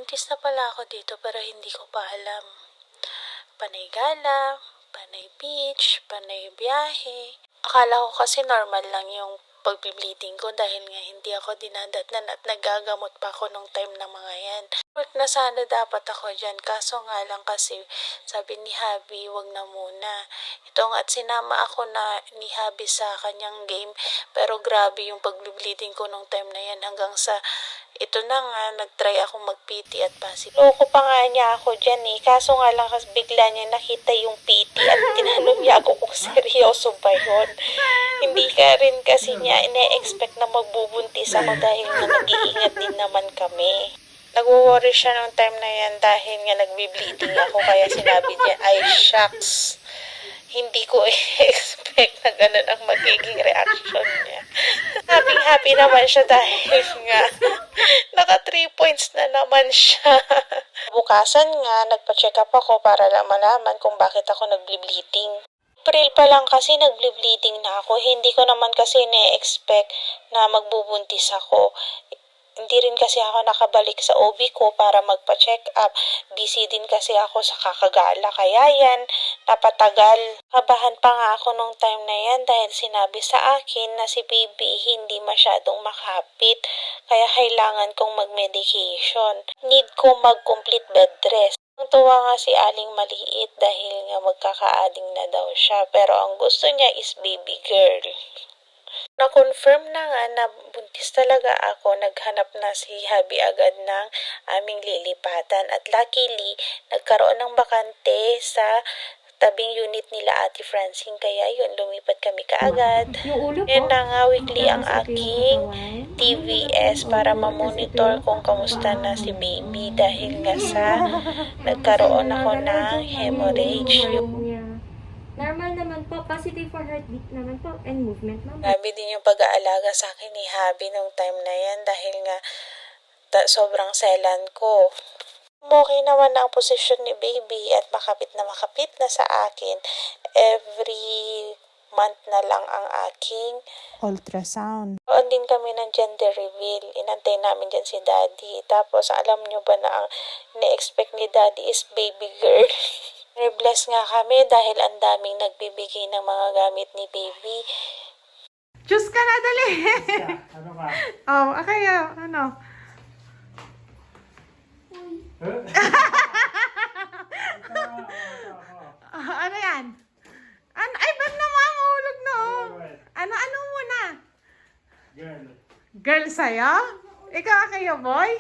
Buntis na pala ako dito pero hindi ko pa alam. Panay gala, panay beach, panay biyahe. Akala ko kasi normal lang yung pag-bleeding ko dahil nga hindi ako dinadatnan at nagagamot pa ako nung time na mga yan. Work na sana dapat ako dyan, kaso nga lang kasi sabi ni Habi wag na muna. Ito nga at sinama ako na ni Habi sa kanyang game pero grabe yung pag-bleeding ko nung time na yan hanggang sa ito na nga, nag-try ako mag-PT at positive. Loko pa nga niya ako dyan kaso nga lang kasi bigla niya nakita yung PT at tinanong niya ako kung seryoso ba yun. Hindi ka rin kasi niya ine-expect na magbubuntis ako dahil nga nag-iingat din naman kami. Nag-worry siya nung time na yan dahil nga nagbi-bleeding ako kaya sinabi niya, ay shucks. Hindi ko expect na gano'n ang magiging reaction niya. Happy naman siya dahil nga naka 3 points na naman siya. Bukasan nga, nagpa-check up ako para lang malaman kung bakit ako nagbi-bleeding. April pa lang kasi nagbi-bleeding na ako. Hindi ko naman kasi na-expect na magbubuntis ako. Hindi rin kasi ako nakabalik sa OB ko para magpa-check up. Busy din kasi ako sa kakagala. Kaya yan, napatagal. Kabahan pa nga ako nung time na yan dahil sinabi sa akin na si baby hindi masyadong makapit. Kaya kailangan kong mag-medication. Need ko mag-complete bed rest. Tuwa nga si Aling maliit dahil nga magkaka-adding na daw siya. Pero ang gusto niya is baby girl. Na-confirm na nga na buntis talaga ako, naghanap na si Habi agad ng aming lilipatan at luckily, nagkaroon ng bakante sa tabing unit nila Ate Francine kaya yun, lumipat kami kaagad. Yan na nga, weekly ang aking TVS para ma-monitor kung kamusta na si baby dahil nga sa nagkaroon ako ng hemorrhage. Normal naman po, positive for heartbeat naman po, and movement naman. Grabe din yung pag-aalaga sa akin ni Habi nung time na yan dahil nga sobrang selan ko. Okay naman na ang posisyon ni baby at makapit na sa akin. Every month na lang ang aking ultrasound. Noon din kami ng gender reveal. Inantay namin dyan si daddy. Tapos alam nyo ba na ang ine-expect ni daddy is baby girl. Bless nga kami dahil ang daming nagbibigay ng mga gamit ni baby. Diyos ka na, dali! Ano ka? Oh, okay, ano? Ano yan? Ay, ba't naman mahulog na, oh? Ano muna? Girl. Girl sa'yo? Ikaw kayo, boy?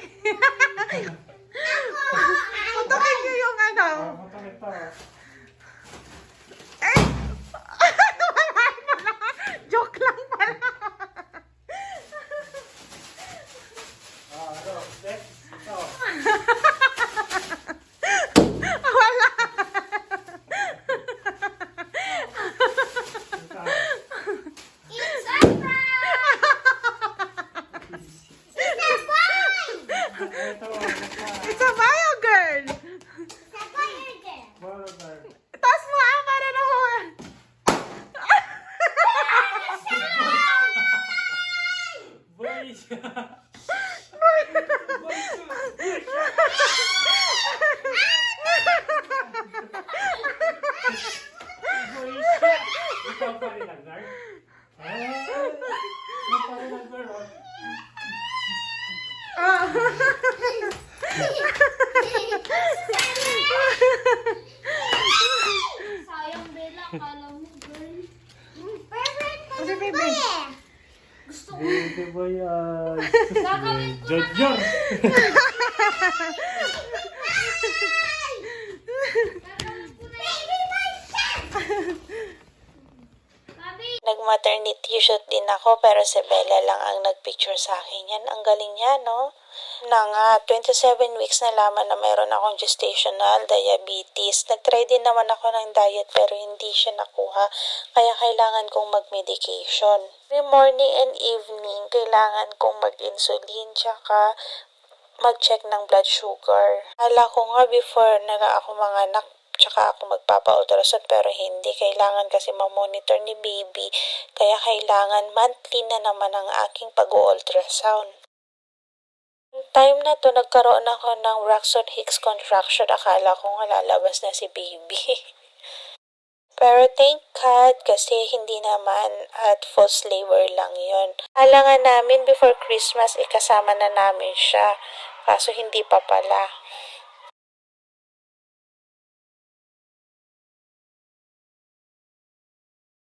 Putukin niyo yung ano. Eh! Wala pala. Joke lang pala. Ito. Wala. It's a bio girl. Taas mo para na ho. Boy siya. Ikaw pa rin nag-guard? Ikaw pa rin nag-guard. Sayang Bella, kala mo girl. Kasi baby. Baby boy, Gagawin ko na Jodjor. Nag-maternity shoot din ako pero si Bella lang ang nagpicture sa akin yan. Ang galing niya, no? Na nga, 27 weeks na laman na mayroon akong gestational diabetes. Nag-try din naman ako ng diet pero hindi siya nakuha. Kaya kailangan kong mag-medication. Every morning and evening, kailangan kong mag-insulin tsaka mag-check ng blood sugar. Akala ko nga before ako mga anak, tsaka ako magpapa-ultrasound pero hindi. Kailangan kasi ma-monitor ni baby. Kaya kailangan monthly na naman ang aking pag-ultrasound. Time na to, nagkaroon ako ng Braxton Hicks contraction. Akala ko nga lalabas na si baby. Pero thank God kasi hindi naman at false labor lang yon. Alangan namin before Christmas, ikasama na namin siya. Kaso hindi pa pala.